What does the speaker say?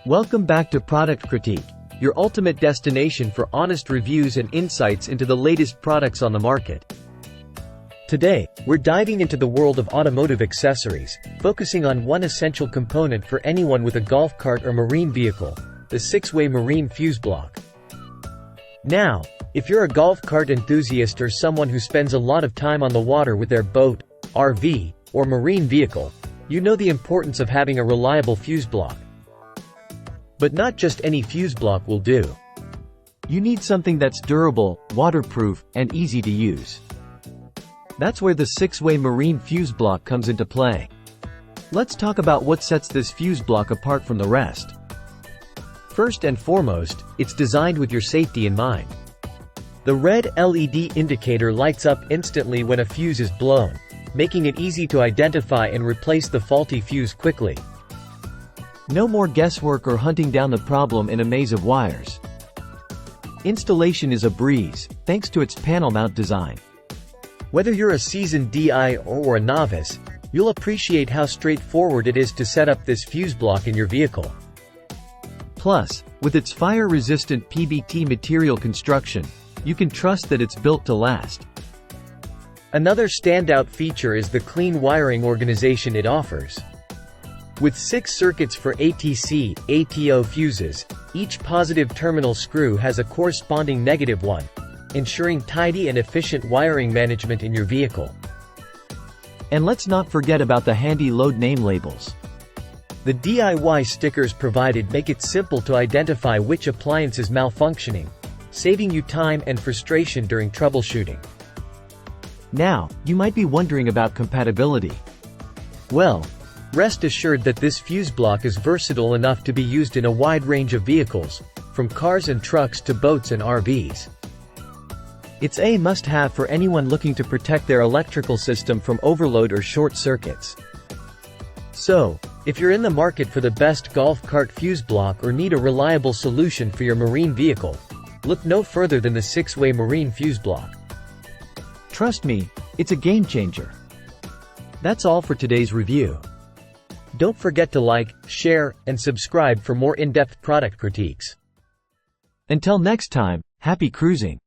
Welcome back to Product Critique, your ultimate destination for honest reviews and insights into the latest products on the market. Today, we're diving into the world of automotive accessories, focusing on one essential component for anyone with a golf cart or marine vehicle, the 6-way marine fuse block. Now, if you're a golf cart enthusiast or someone who spends a lot of time on the water with their boat, RV, or marine vehicle, you know the importance of having a reliable fuse block. But not just any fuse block will do. You need something that's durable, waterproof, and easy to use. That's where the 6-way marine fuse block comes into play. Let's talk about what sets this fuse block apart from the rest. First and foremost, it's designed with your safety in mind. The red LED indicator lights up instantly when a fuse is blown, making it easy to identify and replace the faulty fuse quickly. No more guesswork or hunting down the problem in a maze of wires. Installation is a breeze, thanks to its panel mount design. Whether you're a seasoned DI or a novice, you'll appreciate how straightforward it is to set up this fuse block in your vehicle. Plus, with its fire-resistant PBT material construction, you can trust that it's built to last. Another standout feature is the clean wiring organization it offers. With 6 circuits for ATC, ATO fuses, each positive terminal screw has a corresponding negative one, ensuring tidy and efficient wiring management in your vehicle. And let's not forget about the handy load name labels. The DIY stickers provided make it simple to identify which appliance is malfunctioning, saving you time and frustration during troubleshooting. Now, you might be wondering about compatibility. Well, rest assured that this fuse block is versatile enough to be used in a wide range of vehicles, from cars and trucks to boats and RVs. It's a must-have for anyone looking to protect their electrical system from overload or short circuits. So, if you're in the market for the best golf cart fuse block or need a reliable solution for your marine vehicle, look no further than the 6-way marine fuse block. Trust me, it's a game changer. That's all for today's review. Don't forget to like, share, and subscribe for more in-depth product critiques. Until next time, happy cruising!